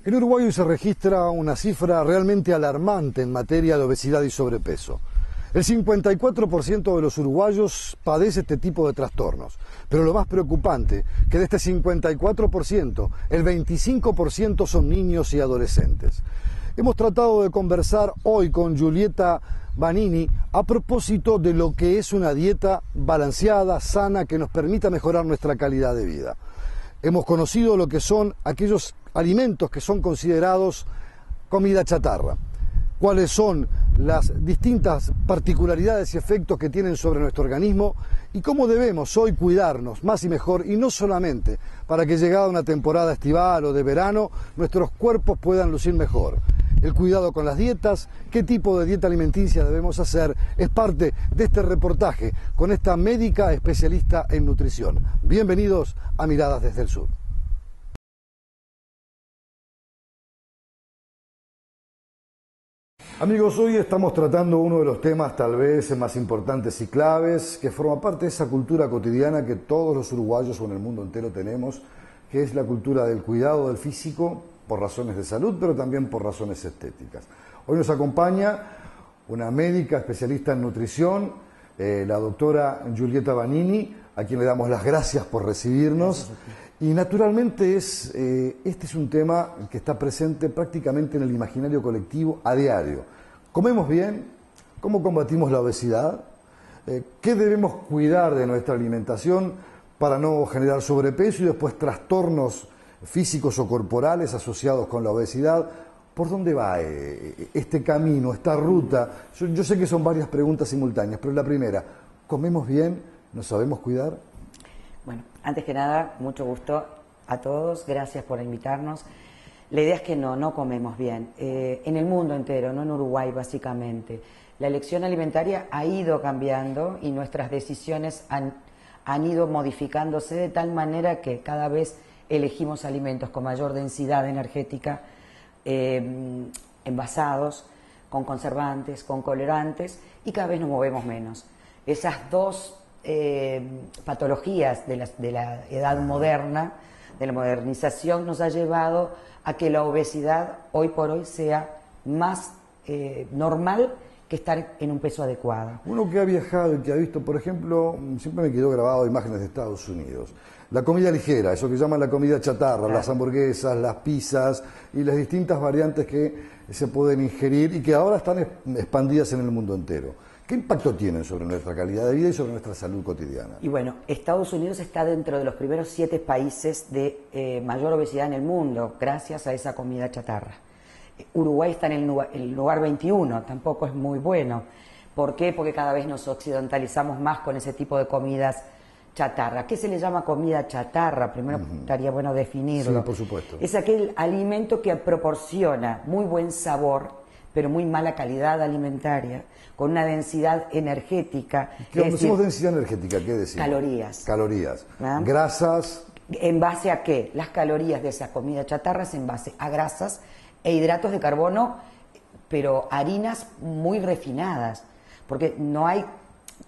En Uruguay hoy se registra una cifra realmente alarmante en materia de obesidad y sobrepeso. El 54% de los uruguayos padece este tipo de trastornos, pero lo más preocupante, que de este 54%, el 25% son niños y adolescentes. Hemos tratado de conversar hoy con Giulietta Vanini a propósito de lo que es una dieta balanceada, sana, que nos permita mejorar nuestra calidad de vida. Hemos conocido lo que son aquellos alimentos que son considerados comida chatarra, cuáles son las distintas particularidades y efectos que tienen sobre nuestro organismo y cómo debemos hoy cuidarnos más y mejor, y no solamente para que llegada una temporada estival o de verano nuestros cuerpos puedan lucir mejor. El cuidado con las dietas, qué tipo de dieta alimenticia debemos hacer, es parte de este reportaje con esta médica especialista en nutrición. Bienvenidos a Miradas desde el Sur. Amigos, hoy estamos tratando uno de los temas tal vez más importantes y claves, que forma parte de esa cultura cotidiana que todos los uruguayos o en el mundo entero tenemos, que es la cultura del cuidado del físico por razones de salud, pero también por razones estéticas. Hoy nos acompaña una médica especialista en nutrición, la doctora Giulietta Vanini, a quien le damos las gracias por recibirnos. Y naturalmente este es un tema que está presente prácticamente en el imaginario colectivo a diario. ¿Comemos bien? ¿Cómo combatimos la obesidad? ¿Qué debemos cuidar de nuestra alimentación para no generar sobrepeso y después trastornos físicos o corporales asociados con la obesidad? ¿Por dónde va este camino, esta ruta? Yo sé que son varias preguntas simultáneas, pero la primera, ¿comemos bien? ¿Nos sabemos cuidar? Bueno, antes que nada, mucho gusto a todos, gracias por invitarnos. La idea es que no comemos bien, en el mundo entero, no en Uruguay básicamente. La elección alimentaria ha ido cambiando y nuestras decisiones han ido modificándose de tal manera que cada vez elegimos alimentos con mayor densidad energética, envasados, con conservantes, con colorantes, y cada vez nos movemos menos. Esas dos patologías de la edad moderna, de la modernización, nos ha llevado a que la obesidad hoy por hoy sea más normal que estar en un peso adecuado. Uno que ha viajado y que ha visto, por ejemplo, siempre me quedó grabado imágenes de Estados Unidos. La comida ligera, eso que llaman la comida chatarra, claro, las hamburguesas, las pizzas y las distintas variantes que se pueden ingerir y que ahora están expandidas en el mundo entero. ¿Qué impacto tienen sobre nuestra calidad de vida y sobre nuestra salud cotidiana? Y bueno, Estados Unidos está dentro de los primeros 7 países de mayor obesidad en el mundo, gracias a esa comida chatarra. Uruguay está en el lugar 21, tampoco es muy bueno. ¿Por qué? Porque cada vez nos occidentalizamos más con ese tipo de comidas chatarra. ¿Qué se le llama comida chatarra? Primero estaría bueno definirlo. Sí, por supuesto. Es aquel alimento que proporciona muy buen sabor, pero muy mala calidad alimentaria, con una densidad energética. Cuando decimos densidad energética, ¿qué decimos? Calorías. Calorías. ¿Ah? Grasas. ¿En base a qué? Las calorías de esa comida chatarra es en base a grasas e hidratos de carbono, pero harinas muy refinadas, porque no hay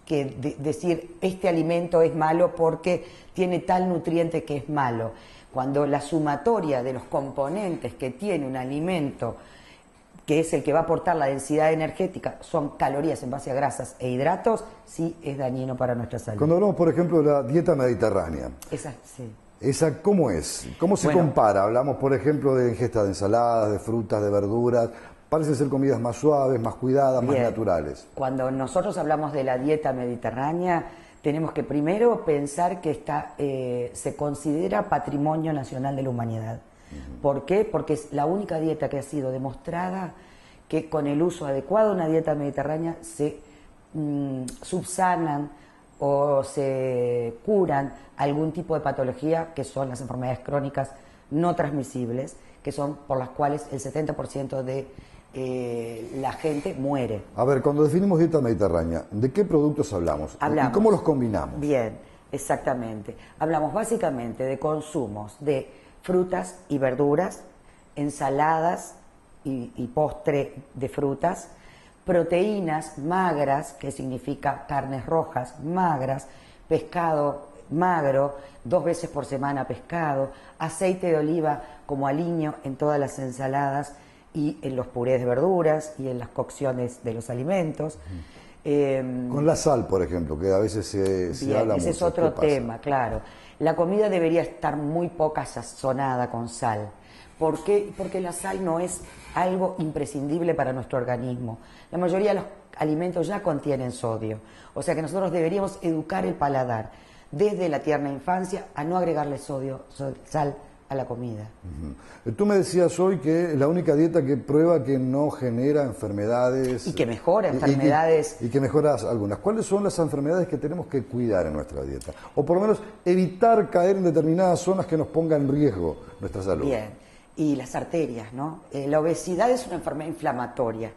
que decir este alimento es malo porque tiene tal nutriente que es malo. Cuando la sumatoria de los componentes que tiene un alimento, que es el que va a aportar la densidad energética, son calorías en base a grasas e hidratos, sí es dañino para nuestra salud. Cuando hablamos, por ejemplo, de la dieta mediterránea, Esa, sí. ¿Esa cómo es? ¿Cómo se compara? Hablamos, por ejemplo, de ingesta de ensaladas, de frutas, de verduras. Parecen ser comidas más suaves, más cuidadas, más naturales. Cuando nosotros hablamos de la dieta mediterránea, tenemos que primero pensar que se considera patrimonio nacional de la humanidad. ¿Por qué? Porque es la única dieta que ha sido demostrada que con el uso adecuado de una dieta mediterránea se subsanan o se curan algún tipo de patología, que son las enfermedades crónicas no transmisibles, que son por las cuales el 70% de la gente muere. A ver, cuando definimos dieta mediterránea, ¿de qué productos hablamos? ¿Y cómo los combinamos? Bien, exactamente. Hablamos básicamente de consumos de frutas y verduras, ensaladas y postre de frutas, proteínas magras, que significa carnes rojas magras, pescado magro, 2 veces por semana pescado, aceite de oliva como aliño en todas las ensaladas y en los purés de verduras y en las cocciones de los alimentos. Con la sal, por ejemplo, que a veces se habla mucho. Ese es otro tema, claro. La comida debería estar muy poca sazonada con sal. ¿Por qué? Porque la sal no es algo imprescindible para nuestro organismo. La mayoría de los alimentos ya contienen sodio. O sea que nosotros deberíamos educar el paladar desde la tierna infancia a no agregarle sal a la comida. Tú me decías hoy que la única dieta que prueba que no genera enfermedades... Y que mejora enfermedades. Y que mejora algunas. ¿Cuáles son las enfermedades que tenemos que cuidar en nuestra dieta? O por lo menos evitar caer en determinadas zonas que nos pongan en riesgo nuestra salud. Bien, y las arterias, ¿no? La obesidad es una enfermedad inflamatoria.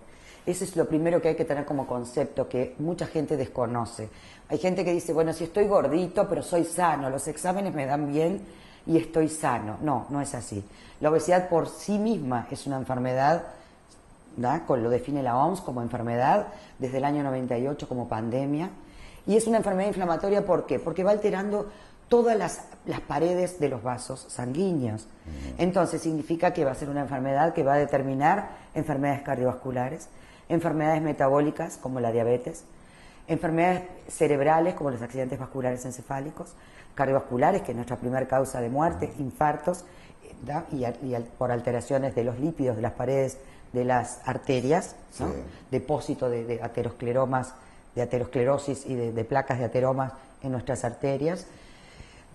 Eso es lo primero que hay que tener como concepto, que mucha gente desconoce. Hay gente que dice, bueno, si estoy gordito, pero soy sano, los exámenes me dan bien y estoy sano. No, no es así. La obesidad por sí misma es una enfermedad, ¿da? Lo define la OMS como enfermedad, desde el año 98 como pandemia. Y es una enfermedad inflamatoria, ¿por qué? Porque va alterando todas las paredes de los vasos sanguíneos. Entonces significa que va a ser una enfermedad que va a determinar enfermedades cardiovasculares, enfermedades metabólicas como la diabetes, enfermedades cerebrales como los accidentes vasculares encefálicos, cardiovasculares, que es nuestra primera causa de muerte, infartos, ¿da? y por alteraciones de los lípidos de las paredes de las arterias, ¿no? Sí. Depósito de ateroscleromas, de aterosclerosis y de placas de ateromas en nuestras arterias.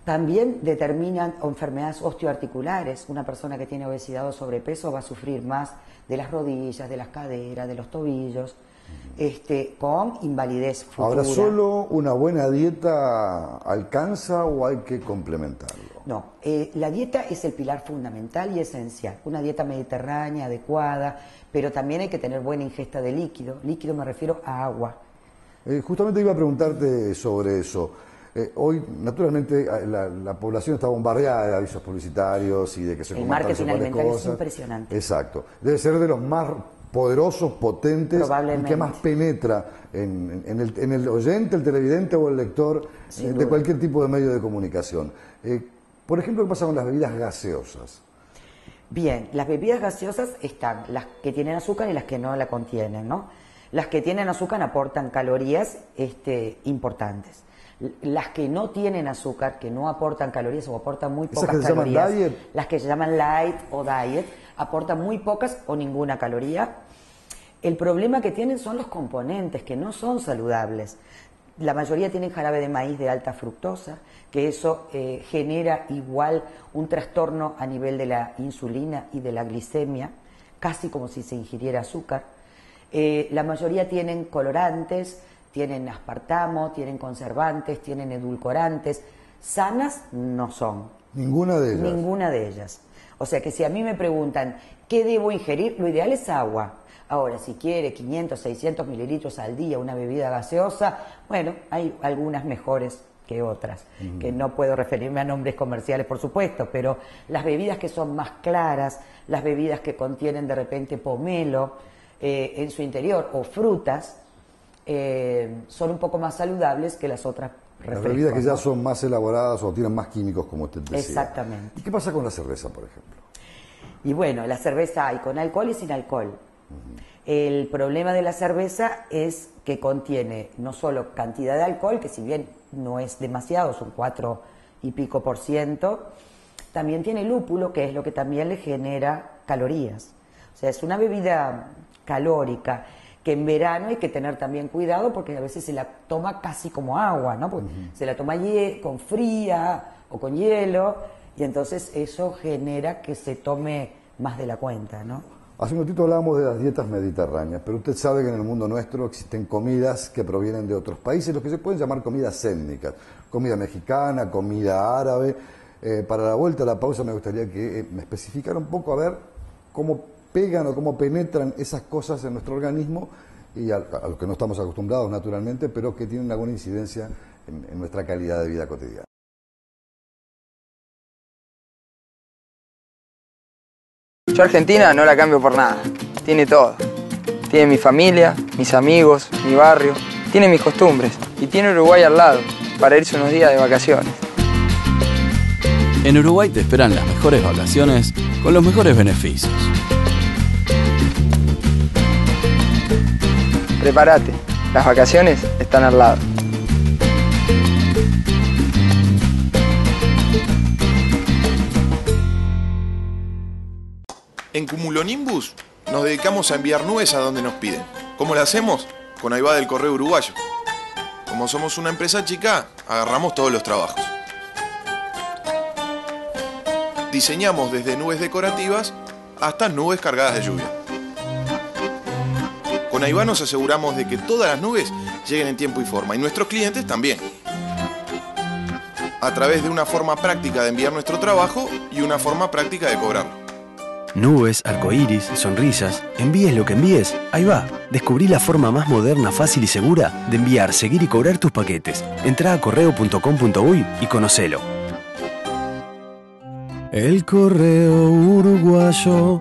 También determinan enfermedades osteoarticulares. Una persona que tiene obesidad o sobrepeso va a sufrir más de las rodillas, de las caderas, de los tobillos, con invalidez futura. Ahora, ¿solo una buena dieta alcanza o hay que complementarlo? No, la dieta es el pilar fundamental y esencial. Una dieta mediterránea, adecuada, pero también hay que tener buena ingesta de líquido. Líquido me refiero a agua. Justamente iba a preguntarte sobre eso. Hoy, naturalmente, la población está bombardeada de avisos publicitarios y de que se coman tales cosas. El marketing alimentario es impresionante. Exacto. Debe ser de los más poderosos, potentes y que más penetra en el oyente, el televidente o el lector de cualquier tipo de medio de comunicación. Por ejemplo, ¿qué pasa con las bebidas gaseosas? Bien, las bebidas gaseosas están las que tienen azúcar y las que no la contienen, ¿no? Las que tienen azúcar aportan calorías importantes. Las que no tienen azúcar, que no aportan calorías o aportan muy pocas calorías, las que se llaman light o diet, aportan muy pocas o ninguna caloría. El problema que tienen son los componentes, que no son saludables. La mayoría tienen jarabe de maíz de alta fructosa, que eso genera igual un trastorno a nivel de la insulina y de la glicemia, casi como si se ingiriera azúcar. La mayoría tienen colorantes, tienen aspartamo, tienen conservantes, tienen edulcorantes. Sanas no son. ¿Ninguna de ellas? Ninguna de ellas. O sea que si a mí me preguntan qué debo ingerir, lo ideal es agua. Ahora, si quiere 500, 600 mililitros al día una bebida gaseosa, bueno, hay algunas mejores que otras, que no puedo referirme a nombres comerciales, por supuesto, pero las bebidas que son más claras, las bebidas que contienen de repente pomelo en su interior o frutas, son un poco más saludables que las otras refrescos. Las bebidas que ya son más elaboradas o tienen más químicos, como usted decía. Exactamente. ¿Y qué pasa con la cerveza, por ejemplo? Y bueno, la cerveza hay con alcohol y sin alcohol. El problema de la cerveza es que contiene no solo cantidad de alcohol, que si bien no es demasiado, son 4 y pico %, también tiene lúpulo, que es lo que también le genera calorías. O sea, es una bebida calórica que en verano hay que tener también cuidado porque a veces se la toma casi como agua, ¿no? Porque se la toma con fría o con hielo y entonces eso genera que se tome más de la cuenta, ¿no? Hace un ratito hablábamos de las dietas mediterráneas, pero usted sabe que en el mundo nuestro existen comidas que provienen de otros países, los que se pueden llamar comidas étnicas, comida mexicana, comida árabe. Para la vuelta a la pausa me gustaría que me especificara un poco a ver cómo pegan o cómo penetran esas cosas en nuestro organismo y a lo que no estamos acostumbrados naturalmente, pero que tienen alguna incidencia en nuestra calidad de vida cotidiana. Yo Argentina no la cambio por nada, tiene todo. Tiene mi familia, mis amigos, mi barrio, tiene mis costumbres y tiene Uruguay al lado para irse unos días de vacaciones. En Uruguay te esperan las mejores vacaciones con los mejores beneficios. Prepárate, las vacaciones están al lado. En Cumulonimbus nos dedicamos a enviar nubes a donde nos piden. ¿Cómo lo hacemos? Con Aivá del Correo Uruguayo. Como somos una empresa chica, agarramos todos los trabajos. Diseñamos desde nubes decorativas hasta nubes cargadas de lluvia. Con Aivá nos aseguramos de que todas las nubes lleguen en tiempo y forma, y nuestros clientes también. A través de una forma práctica de enviar nuestro trabajo y una forma práctica de cobrarlo. Nubes, arcoíris, sonrisas, envíes lo que envíes, ahí va. Descubrí la forma más moderna, fácil y segura de enviar, seguir y cobrar tus paquetes. Entrá a correo.com.uy y conocelo. El correo uruguayo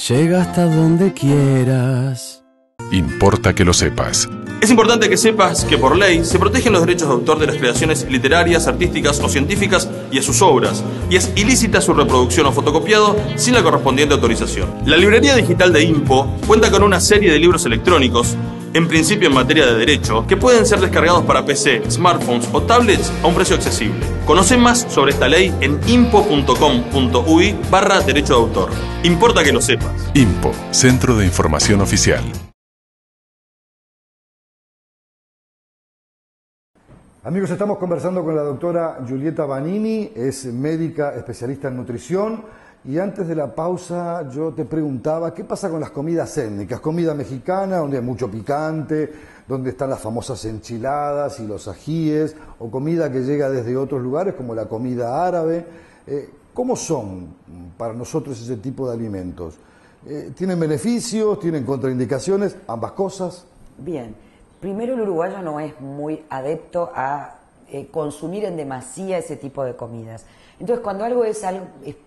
llega hasta donde quieras. Importa que lo sepas. Es importante que sepas que por ley se protegen los derechos de autor de las creaciones literarias, artísticas o científicas y a sus obras, y es ilícita su reproducción o fotocopiado sin la correspondiente autorización. La librería digital de IMPO cuenta con una serie de libros electrónicos, en principio en materia de derecho, que pueden ser descargados para PC, smartphones o tablets a un precio accesible. Conoce más sobre esta ley en impo.com.uy/derecho de autor. Importa que lo sepas. IMPO, Centro de Información Oficial. Amigos, estamos conversando con la doctora Giulietta Banini, es médica especialista en nutrición, y antes de la pausa yo te preguntaba, ¿qué pasa con las comidas étnicas? Comida mexicana, donde hay mucho picante, donde están las famosas enchiladas y los ajíes, o comida que llega desde otros lugares, como la comida árabe. ¿Cómo son para nosotros ese tipo de alimentos? ¿Tienen beneficios? ¿Tienen contraindicaciones? ¿Ambas cosas? Bien. Primero, el uruguayo no es muy adepto a consumir en demasía ese tipo de comidas. Entonces, cuando algo es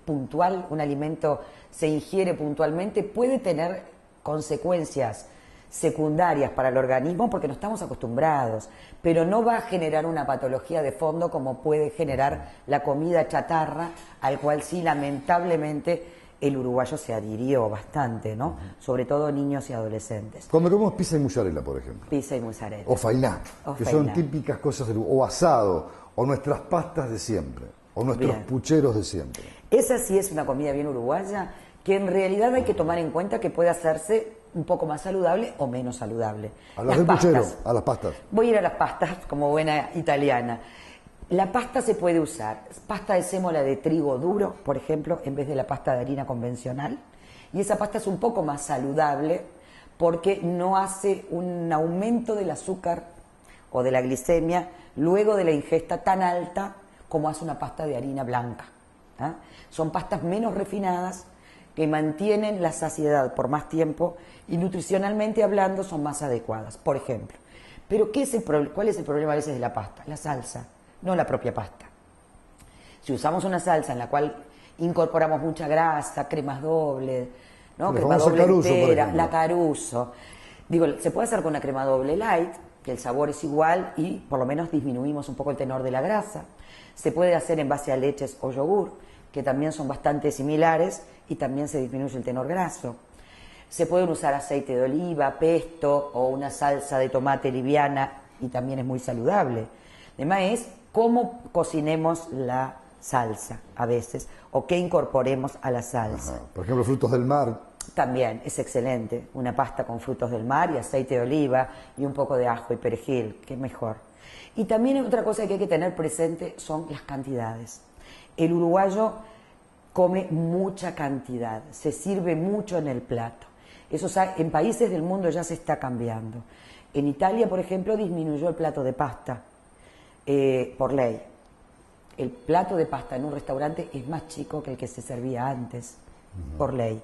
puntual, un alimento se ingiere puntualmente, puede tener consecuencias secundarias para el organismo porque no estamos acostumbrados, pero no va a generar una patología de fondo como puede generar la comida chatarra, al cual sí, lamentablemente, el uruguayo se adhirió bastante, ¿no? Sobre todo niños y adolescentes. Cuando comemos pizza y mozzarella, por ejemplo. Pizza y mozzarella. O fainá, que son típicas cosas del o asado, o nuestras pastas de siempre, o nuestros pucheros de siempre. Esa sí es una comida bien uruguaya, que en realidad hay que tomar en cuenta que puede hacerse un poco más saludable o menos saludable. A las del puchero, a las pastas. Voy a ir a las pastas como buena italiana. La pasta se puede usar, pasta de sémola de trigo duro, por ejemplo, en vez de la pasta de harina convencional. Y esa pasta es un poco más saludable porque no hace un aumento del azúcar o de la glicemia luego de la ingesta tan alta como hace una pasta de harina blanca. ¿Ah? Son pastas menos refinadas que mantienen la saciedad por más tiempo y nutricionalmente hablando son más adecuadas, por ejemplo. Pero ¿cuál es el problema a veces de la pasta? La salsa. No la propia pasta. Si usamos una salsa en la cual incorporamos mucha grasa, cremas dobles, ¿no? Crema doble entera, la Caruso. Digo, se puede hacer con una crema doble light, que el sabor es igual y por lo menos disminuimos un poco el tenor de la grasa. Se puede hacer en base a leches o yogur, que también son bastante similares y también se disminuye el tenor graso. Se pueden usar aceite de oliva, pesto o una salsa de tomate liviana y también es muy saludable. Además es cómo cocinemos la salsa a veces o qué incorporemos a la salsa. Ajá. Por ejemplo, frutos del mar. También es excelente, una pasta con frutos del mar y aceite de oliva y un poco de ajo y perejil, que es mejor. Y también otra cosa que hay que tener presente son las cantidades. El uruguayo come mucha cantidad, se sirve mucho en el plato. Eso en países del mundo ya se está cambiando. En Italia, por ejemplo, disminuyó el plato de pasta. Por ley. El plato de pasta en un restaurante es más chico que el que se servía antes, por ley.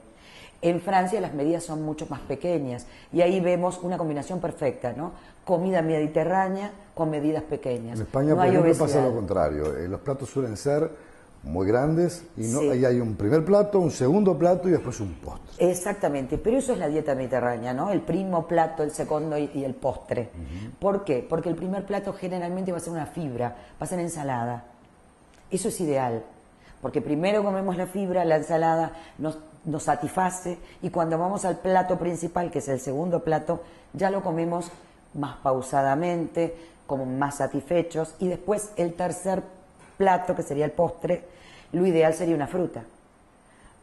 En Francia las medidas son mucho más pequeñas y ahí vemos una combinación perfecta, ¿no? Comida mediterránea con medidas pequeñas. En España, por ejemplo, pasa lo contrario. Los platos suelen ser muy grandes y ahí hay un primer plato, un segundo plato y después un postre. Exactamente, pero eso es la dieta mediterránea, ¿no? El primo plato, el segundo y el postre. ¿Por qué? Porque el primer plato generalmente va a ser una fibra, va a ser ensalada. Eso es ideal, porque primero comemos la fibra, la ensalada nos satisface, y cuando vamos al plato principal, que es el segundo plato, ya lo comemos más pausadamente, como más satisfechos, y después el tercer plato, que sería el postre, lo ideal sería una fruta.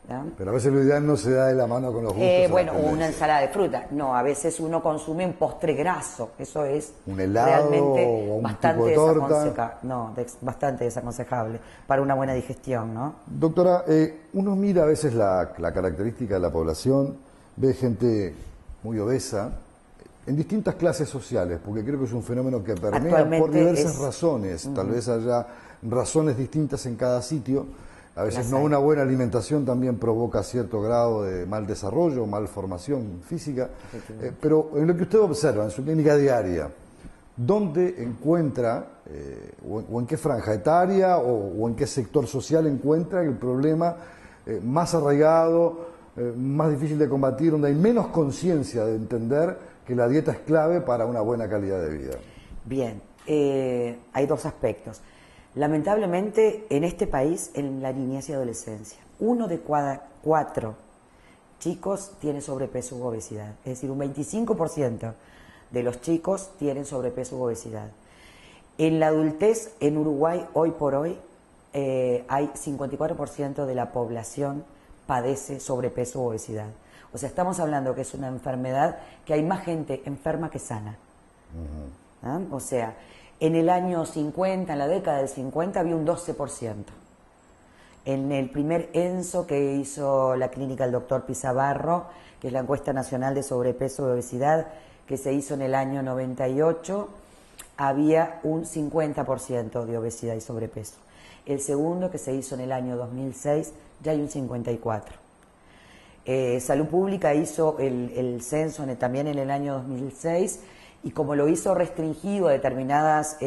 ¿no? Pero a veces lo ideal no se da de la mano con los gustos. Bueno, una ensalada de fruta. No, a veces uno consume un postre graso. Eso es un helado realmente o un bastante tipo de torta. Bastante desaconsejable para una buena digestión, ¿no? Doctora, uno mira a veces la característica de la población, ve gente muy obesa, en distintas clases sociales, porque creo que es un fenómeno que permea por diversas razones. Tal vez haya razones distintas en cada sitio. A veces una buena alimentación también provoca cierto grado de mal desarrollo, malformación física. Pero en lo que usted observa en su clínica diaria, ¿dónde encuentra, o en qué franja etaria, o en qué sector social encuentra el problema más arraigado, más difícil de combatir, donde hay menos conciencia de entender que la dieta es clave para una buena calidad de vida? Bien, hay dos aspectos. Lamentablemente, en este país, en la niñez y adolescencia, 1 de cada 4 chicos tiene sobrepeso u obesidad. Es decir, un 25% de los chicos tienen sobrepeso u obesidad. En la adultez, en Uruguay, hoy por hoy, hay 54% de la población padece sobrepeso u obesidad. O sea, estamos hablando que es una enfermedad que hay más gente enferma que sana. ¿Ah? O sea, en el año 50, en la década del 50, había un 12%. En el primer ENSO que hizo la clínica el doctor Pizabarro, que es la encuesta nacional de sobrepeso y obesidad, que se hizo en el año 98, había un 50% de obesidad y sobrepeso. El segundo, que se hizo en el año 2006, ya hay un 54%. Salud Pública hizo el censo también en el año 2006, y como lo hizo restringido a determinadas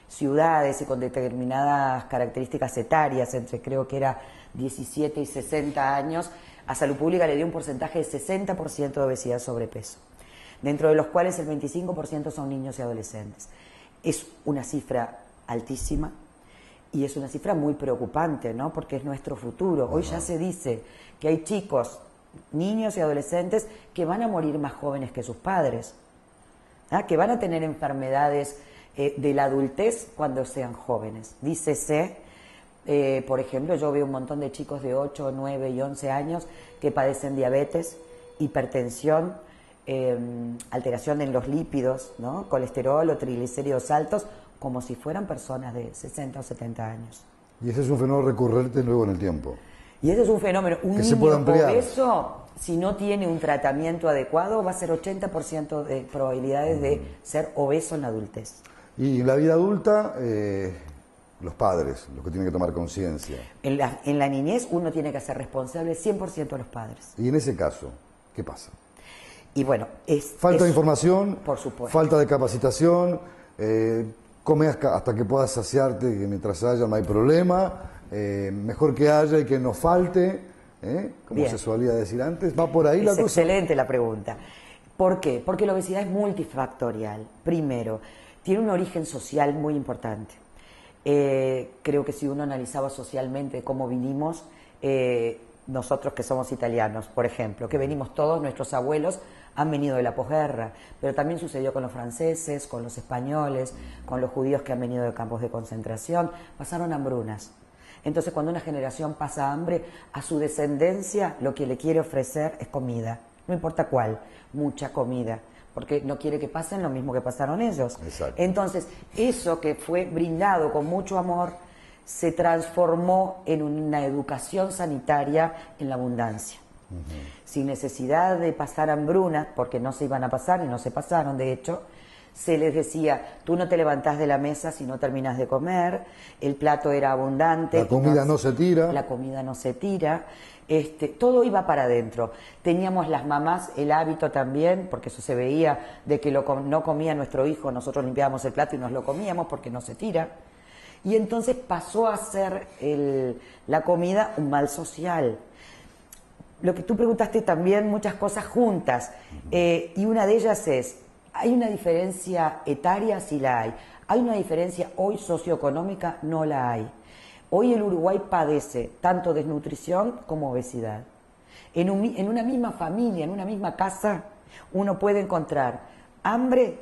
ciudades y con determinadas características etarias, entre creo que era 17 y 60 años, a Salud Pública le dio un porcentaje de 60% de obesidad y sobrepeso, dentro de los cuales el 25% son niños y adolescentes. Es una cifra altísima y es una cifra muy preocupante, ¿no? Porque es nuestro futuro. Hoy ya se dice que hay chicos, niños y adolescentes que van a morir más jóvenes que sus padres, que van a tener enfermedades de la adultez cuando sean jóvenes. Dícese, por ejemplo, yo veo un montón de chicos de 8, 9 y 11 años que padecen diabetes, hipertensión, alteración en los lípidos, ¿no? Colesterol o triglicéridos altos, como si fueran personas de 60 o 70 años. Y ese es un fenómeno recurrente luego en el tiempo. Y ese es un fenómeno. Un que niño se puede ampliar. Obeso, si no tiene un tratamiento adecuado, va a ser 80% de probabilidades de ser obeso en la adultez. Y en la vida adulta, los padres, los que tienen que tomar conciencia. En la niñez uno tiene que ser responsable 100% de los padres. Y en ese caso, ¿qué pasa? Y bueno, falta de información, por supuesto. Falta de capacitación, come hasta que puedas saciarte, que mientras haya no hay problema, mejor que haya y que no falte, como Bien. se solía decir antes. ¿Va por ahí la cosa? Excelente la pregunta. ¿Por qué? Porque la obesidad es multifactorial. Primero, tiene un origen social muy importante. Creo que si uno analizaba socialmente cómo vinimos, nosotros que somos italianos, por ejemplo, que venimos todos, nuestros abuelos han venido de la posguerra, pero también sucedió con los franceses, con los españoles, con los judíos que han venido de campos de concentración, pasaron hambrunas. Entonces, cuando una generación pasa hambre, a su descendencia lo que le quiere ofrecer es comida, no importa cuál, mucha comida, porque no quiere que pasen lo mismo que pasaron ellos. Exacto. Entonces, eso que fue brindado con mucho amor se transformó en una educación sanitaria en la abundancia. Sin necesidad de pasar hambrunas, porque no se iban a pasar y no se pasaron, de hecho, se les decía, tú no te levantás de la mesa si no terminas de comer, el plato era abundante. La comida no se tira. La comida no se tira. Todo iba para adentro. Teníamos las mamás el hábito también, porque eso se veía, de que no comía nuestro hijo, nosotros limpiábamos el plato y nos lo comíamos porque no se tira. Y entonces pasó a ser la comida un mal social. Lo que tú preguntaste también, muchas cosas juntas, y una de ellas es, ¿hay una diferencia etaria? Sí la hay. ¿Hay una diferencia hoy socioeconómica? No la hay. Hoy el Uruguay padece tanto desnutrición como obesidad. En una misma familia, en una misma casa, uno puede encontrar hambre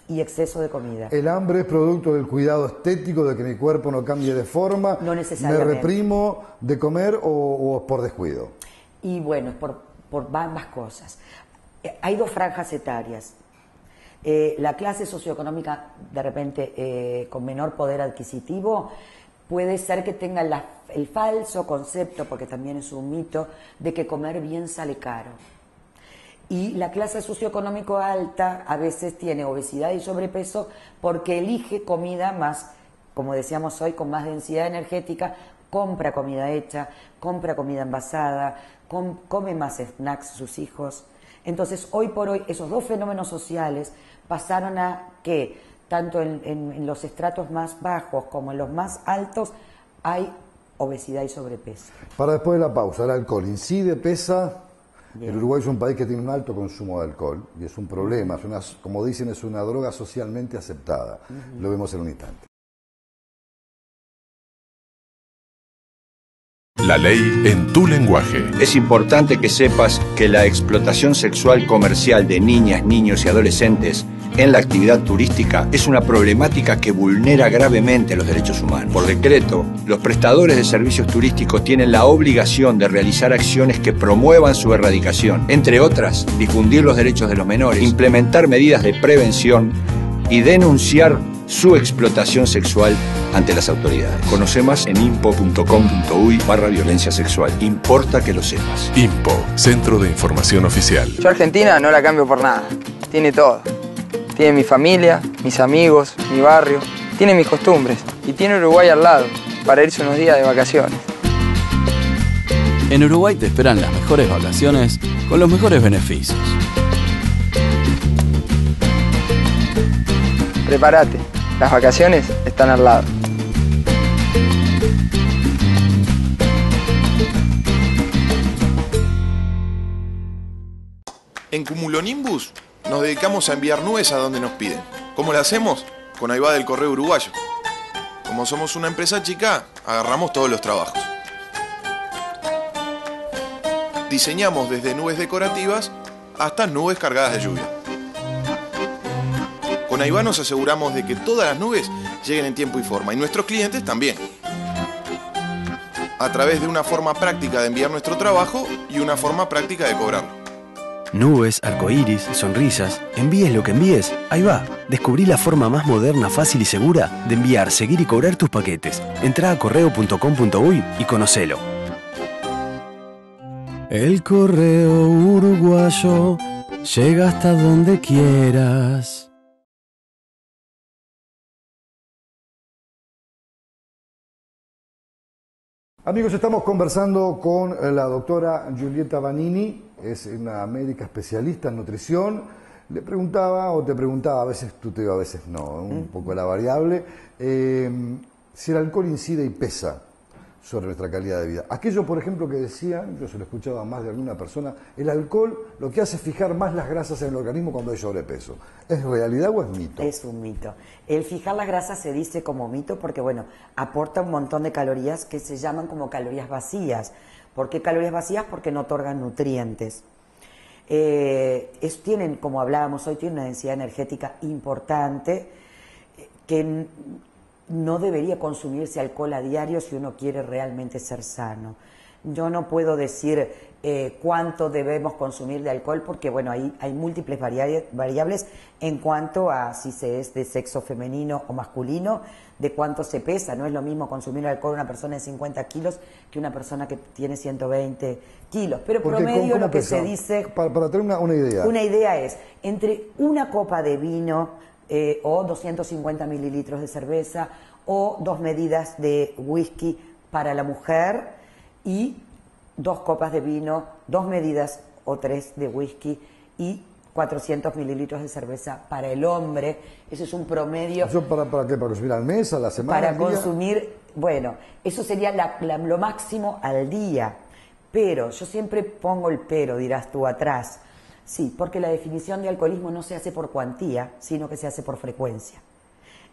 y exceso de comida. El hambre es producto del cuidado estético, de que mi cuerpo no cambie de forma. No necesariamente. ¿Me reprimo de comer o por descuido? Y bueno, por ambas cosas. Hay dos franjas etarias. La clase socioeconómica, de repente, con menor poder adquisitivo, puede ser que tenga el falso concepto, porque también es un mito, de que comer bien sale caro. Y la clase socioeconómico alta a veces tiene obesidad y sobrepeso porque elige comida más, como decíamos hoy, con más densidad energética, compra comida hecha, compra comida envasada, come más snacks sus hijos. Entonces, hoy por hoy, esos dos fenómenos sociales pasaron a que, tanto en los estratos más bajos como en los más altos, hay obesidad y sobrepeso. Para después de la pausa, el alcohol incide, pesa. Bien. El Uruguay es un país que tiene un alto consumo de alcohol y es un problema, como dicen, es una droga socialmente aceptada. Lo vemos en un instante. La ley en tu lenguaje. Es importante que sepas que la explotación sexual comercial de niñas, niños y adolescentes en la actividad turística es una problemática que vulnera gravemente los derechos humanos. Por decreto, los prestadores de servicios turísticos tienen la obligación de realizar acciones que promuevan su erradicación, entre otras, difundir los derechos de los menores, implementar medidas de prevención y denunciar su explotación sexual ante las autoridades. Conoce más en impo.com.uy/violencia sexual. Importa que lo sepas. IMPO, Centro de Información Oficial. Yo Argentina no la cambio por nada. Tiene todo. Tiene mi familia, mis amigos, mi barrio. Tiene mis costumbres. Y tiene Uruguay al lado, para irse unos días de vacaciones. En Uruguay te esperan las mejores vacaciones con los mejores beneficios. Prepárate. Las vacaciones están al lado. En Cumulonimbus nos dedicamos a enviar nubes a donde nos piden. ¿Cómo lo hacemos? Con Aivá del Correo Uruguayo. Como somos una empresa chica, agarramos todos los trabajos. Diseñamos desde nubes decorativas hasta nubes cargadas de lluvia. Con Aivá nos aseguramos de que todas las nubes lleguen en tiempo y forma, y nuestros clientes también. A través de una forma práctica de enviar nuestro trabajo y una forma práctica de cobrarlo. Nubes, arcoíris, sonrisas, envíes lo que envíes, ahí va. Descubrí la forma más moderna, fácil y segura de enviar, seguir y cobrar tus paquetes. Entrá a correo.com.uy y conocelo. El correo uruguayo llega hasta donde quieras. Amigos, estamos conversando con la doctora Giulietta Vanini, es una médica especialista en nutrición. Le preguntaba, o te preguntaba, a veces tú te digo, a veces no, un poco la variable, si el alcohol incide y pesa sobre nuestra calidad de vida. Aquello, por ejemplo, que decían, yo se lo escuchaba a más de alguna persona, el alcohol lo que hace es fijar más las grasas en el organismo cuando hay sobrepeso. ¿Es realidad o es mito? Es un mito. El fijar las grasas se dice como mito porque, bueno, aporta un montón de calorías que se llaman como calorías vacías. ¿Por qué calorías vacías? Porque no otorgan nutrientes. Tienen, como hablábamos hoy, tienen una densidad energética importante que no debería consumirse alcohol a diario si uno quiere realmente ser sano. Yo no puedo decir cuánto debemos consumir de alcohol porque, bueno, hay múltiples variables en cuanto a si se es de sexo femenino o masculino, de cuánto se pesa. No es lo mismo consumir alcohol una persona de 50 kilos que una persona que tiene 120 kilos. Pero promedio ¿cómo lo que pesa? se dice... Para tener una idea. Una idea es, entre una copa de vino... o 250 mililitros de cerveza, o 2 medidas de whisky para la mujer, y 2 copas de vino, 2 medidas o 3 de whisky, y 400 mililitros de cerveza para el hombre. Ese es un promedio. ¿Eso para qué? ¿Para consumir al mes, a la semana? Para consumir, bueno, eso sería lo máximo al día. Pero, yo siempre pongo el pero, dirás tú atrás. Sí, porque la definición de alcoholismo no se hace por cuantía, sino que se hace por frecuencia.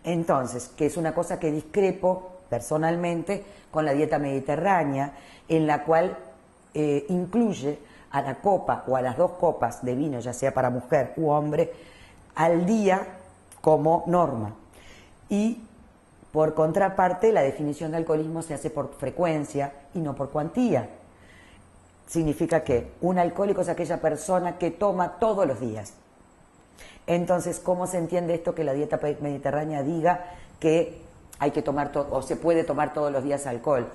Entonces, que es una cosa que discrepo personalmente con la dieta mediterránea, en la cual incluye a la copa o a las 2 copas de vino, ya sea para mujer u hombre, al día como norma. Y por contraparte, la definición de alcoholismo se hace por frecuencia y no por cuantía. Significa que un alcohólico es aquella persona que toma todos los días. Entonces, ¿cómo se entiende esto que la dieta mediterránea diga que hay que tomar o se puede tomar todos los días alcohol?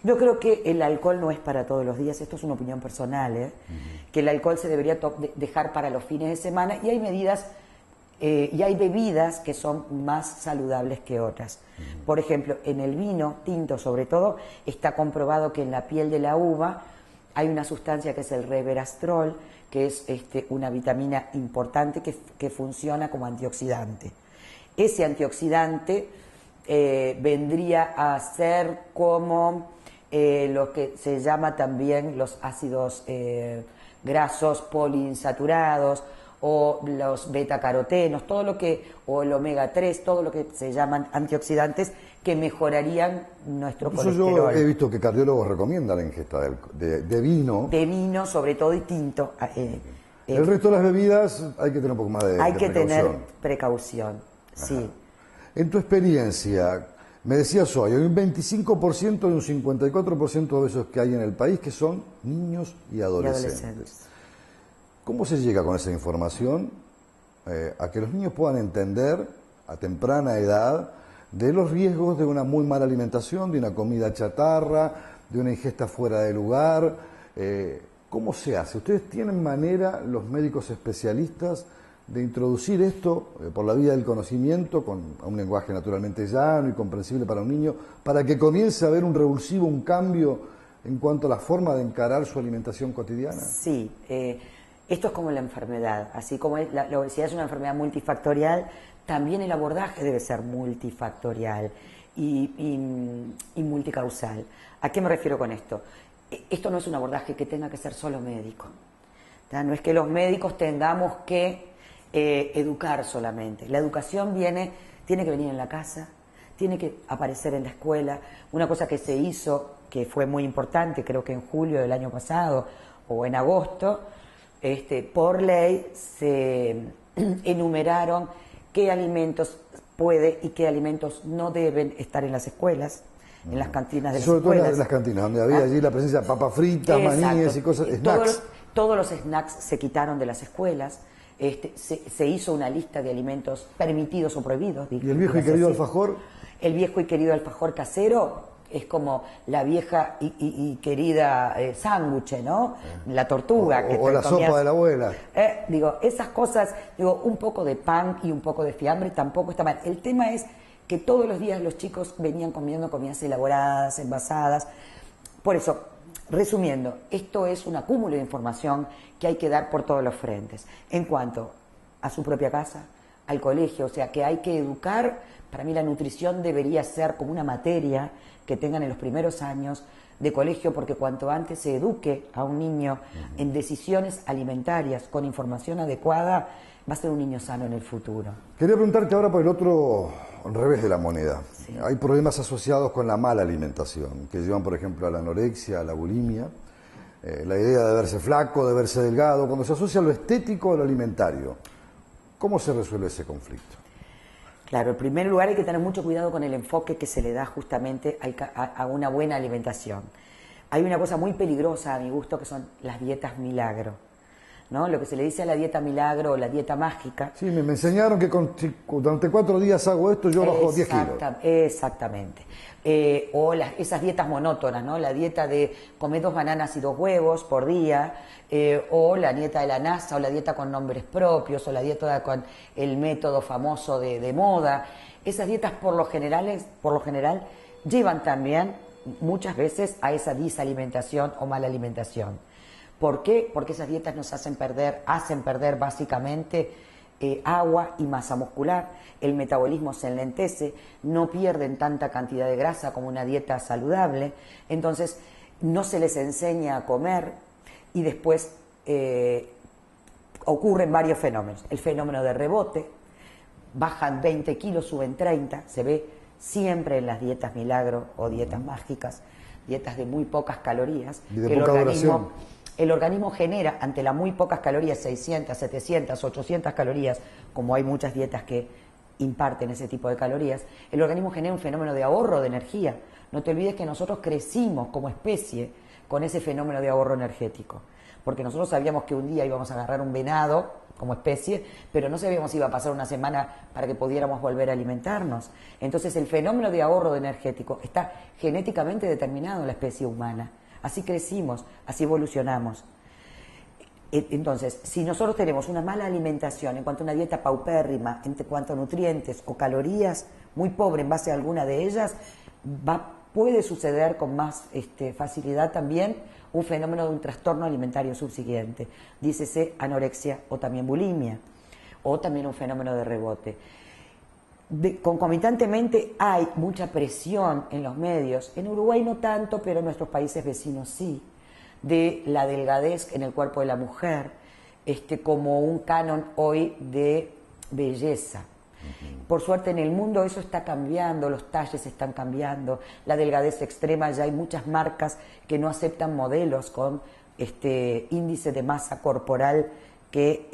Yo creo que el alcohol no es para todos los días, esto es una opinión personal, que el alcohol se debería dejar para los fines de semana, y hay medidas y hay bebidas que son más saludables que otras. Por ejemplo, en el vino tinto, sobre todo, está comprobado que en la piel de la uva hay una sustancia que es el resveratrol, que es una vitamina importante que funciona como antioxidante. Ese antioxidante vendría a ser como lo que se llama también los ácidos grasos poliinsaturados, o los betacarotenos, todo lo que, o el omega 3, todo lo que se llaman antioxidantes que mejorarían nuestro colesterol. Yo he visto que cardiólogos recomiendan la ingesta de vino. De vino, sobre todo, y tinto. El resto de las bebidas hay que tener un poco más de hay que precaución. tener precaución, sí. En tu experiencia, me decías hoy, hay un 25% y un 54% de esos que hay en el país que son niños y adolescentes. ¿Cómo se llega con esa información a que los niños puedan entender a temprana edad de los riesgos de una muy mala alimentación, de una comida chatarra, de una ingesta fuera de lugar? ¿Cómo se hace? ¿Ustedes tienen manera, los médicos especialistas, de introducir esto por la vía del conocimiento, con un lenguaje naturalmente llano y comprensible para un niño, para que comience a haber un revulsivo, un cambio en cuanto a la forma de encarar su alimentación cotidiana? Sí, esto es como la enfermedad, así como la obesidad es una enfermedad multifactorial, también el abordaje debe ser multifactorial y multicausal. ¿A qué me refiero con esto? Esto no es un abordaje que tenga que ser solo médico. No es que los médicos tengamos que educar solamente. La educación tiene que venir en la casa, tiene que aparecer en la escuela. Una cosa que se hizo, que fue muy importante, creo que en julio del año pasado o en agosto, por ley se enumeraron qué alimentos puede y qué alimentos no deben estar en las escuelas, en las cantinas de las escuelas. Sobre todo en las cantinas, donde había allí la presencia de papas fritas, maníes y cosas, snacks. Todos los snacks se quitaron de las escuelas. Se hizo una lista de alimentos permitidos o prohibidos. ¿Y el viejo y querido alfajor? El viejo y querido alfajor casero es como la vieja y querida sándwich, ¿no? La tortuga. O la sopa de la abuela. Esas cosas, un poco de pan y un poco de fiambre tampoco está mal. El tema es que todos los días los chicos venían comiendo comidas elaboradas, envasadas. Por eso, resumiendo, esto es un acúmulo de información que hay que dar por todos los frentes. En cuanto a su propia casa, al colegio, o sea, que hay que educar. Para mí la nutrición debería ser como una materia que tengan en los primeros años de colegio, porque cuanto antes se eduque a un niño en decisiones alimentarias con información adecuada, va a ser un niño sano en el futuro. Quería preguntarte ahora por el otro revés de la moneda. Sí. Hay problemas asociados con la mala alimentación, que llevan, por ejemplo, a la anorexia, a la bulimia, la idea de verse flaco, de verse delgado, cuando se asocia lo estético a lo alimentario. ¿Cómo se resuelve ese conflicto? Claro, en primer lugar hay que tener mucho cuidado con el enfoque que se le da justamente a una buena alimentación. Hay una cosa muy peligrosa a mi gusto que son las dietas milagro, ¿no? Lo que se le dice a la dieta milagro o la dieta mágica. Sí, me enseñaron que durante 4 días hago esto, yo bajo 10 kilos. Exactamente. O esas dietas monótonas, ¿no? La dieta de comer 2 bananas y 2 huevos por día, o la dieta de la NASA, o la dieta con nombres propios, o la dieta con el método famoso de moda. Esas dietas por lo general llevan también muchas veces a esa disalimentación o mala alimentación. ¿Por qué? Porque esas dietas nos hacen perder básicamente agua y masa muscular, el metabolismo se enlentece, no pierden tanta cantidad de grasa como una dieta saludable, entonces no se les enseña a comer y después ocurren varios fenómenos. El fenómeno de rebote, bajan 20 kilos, suben 30, se ve siempre en las dietas milagro o dietas mágicas, dietas de muy pocas calorías, y de que poca duración. el organismo genera ante las muy pocas calorías, 600, 700, 800 calorías, como hay muchas dietas que imparten ese tipo de calorías, el organismo genera un fenómeno de ahorro de energía. No te olvides que nosotros crecimos como especie con ese fenómeno de ahorro energético, porque nosotros sabíamos que un día íbamos a agarrar un venado como especie, pero no sabíamos si iba a pasar una semana para que pudiéramos volver a alimentarnos. Entonces el fenómeno de ahorro energético está genéticamente determinado en la especie humana. Así crecimos, así evolucionamos. Entonces, si nosotros tenemos una mala alimentación en cuanto a una dieta paupérrima, en cuanto a nutrientes o calorías, muy pobre en base a alguna de ellas, puede suceder con más facilidad también un fenómeno de un trastorno alimentario subsiguiente, dícese anorexia o también bulimia, o también un fenómeno de rebote. Concomitantemente hay mucha presión en los medios, en Uruguay no tanto, pero en nuestros países vecinos sí, de la delgadez en el cuerpo de la mujer, como un canon hoy de belleza. Por suerte en el mundo eso está cambiando, los talles están cambiando, la delgadez extrema, ya hay muchas marcas que no aceptan modelos con índice de masa corporal que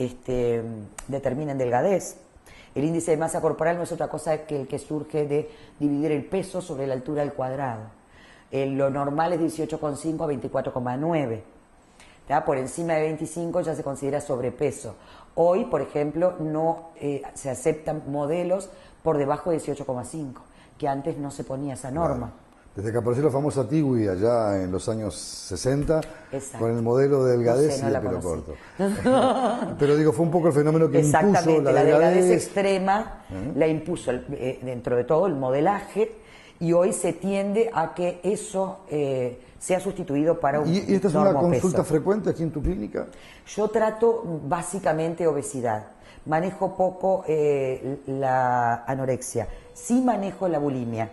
determinen delgadez. El índice de masa corporal no es otra cosa que el que surge de dividir el peso sobre la altura del cuadrado. Lo normal es 18,5 a 24,9. Por encima de 25 ya se considera sobrepeso. Hoy, por ejemplo, no se aceptan modelos por debajo de 18,5, que antes no se ponía esa norma. Claro. Desde que apareció la famosa Tiwi allá en los años 60, exacto, con el modelo de delgadez y el pelo corto. Pero digo, fue un poco el fenómeno que impuso la delgadez extrema, la impuso dentro de todo el modelaje, y hoy se tiende a que eso sea sustituido para un ¿Y esta es una consulta peso frecuente aquí en tu clínica? Yo trato básicamente obesidad. Manejo poco la anorexia. Sí manejo la bulimia,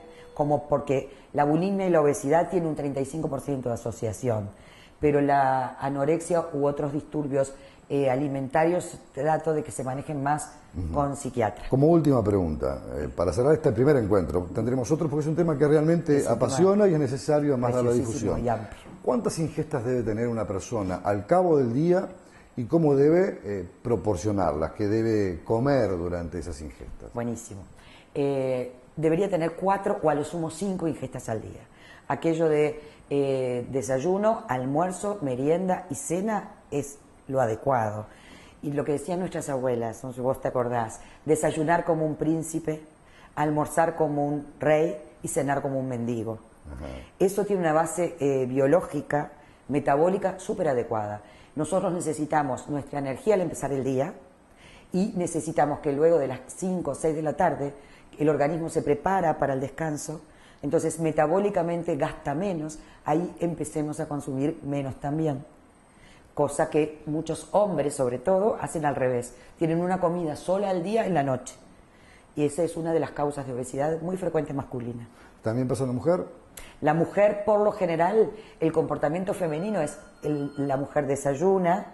porque la bulimia y la obesidad tienen un 35% de asociación, pero la anorexia u otros disturbios alimentarios trato de que se manejen más con psiquiatras. Como última pregunta, para cerrar este primer encuentro, tendremos otro porque es un tema que realmente apasiona y es necesario más dar la difusión. ¿Cuántas ingestas debe tener una persona al cabo del día y cómo debe proporcionarlas, qué debe comer durante esas ingestas? Buenísimo. Debería tener 4 o a lo sumo 5 ingestas al día. Aquello de desayuno, almuerzo, merienda y cena es lo adecuado. Y lo que decían nuestras abuelas, no sé si vos te acordás, desayunar como un príncipe, almorzar como un rey y cenar como un mendigo. Ajá. Eso tiene una base biológica, metabólica súper adecuada. Nosotros necesitamos nuestra energía al empezar el día y necesitamos que luego de las 5 o 6 de la tarde el organismo se prepara para el descanso, entonces metabólicamente gasta menos, ahí empecemos a consumir menos también. Cosa que muchos hombres, sobre todo, hacen al revés. Tienen una comida sola al día en la noche. Y esa es una de las causas de obesidad muy frecuente masculina. ¿También pasa en la mujer? La mujer, por lo general, el comportamiento femenino es la mujer desayuna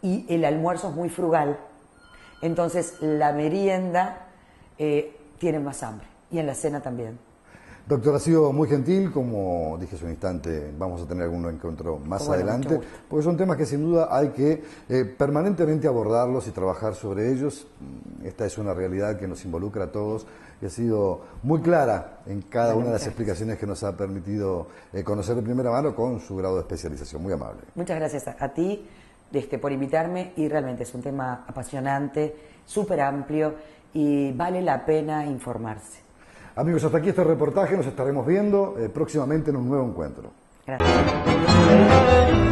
y el almuerzo es muy frugal. Entonces, la merienda tiene más hambre. Y en la cena también. Doctor, ha sido muy gentil, como dije hace un instante, vamos a tener algún encuentro más adelante, porque son temas que sin duda hay que permanentemente abordarlos y trabajar sobre ellos. Esta es una realidad que nos involucra a todos y ha sido muy clara en cada una de las explicaciones que nos ha permitido conocer de primera mano con su grado de especialización. Muy amable. Muchas gracias a ti por invitarme y realmente es un tema apasionante, súper amplio y vale la pena informarse. Amigos, hasta aquí este reportaje, nos estaremos viendo próximamente en un nuevo encuentro. Gracias.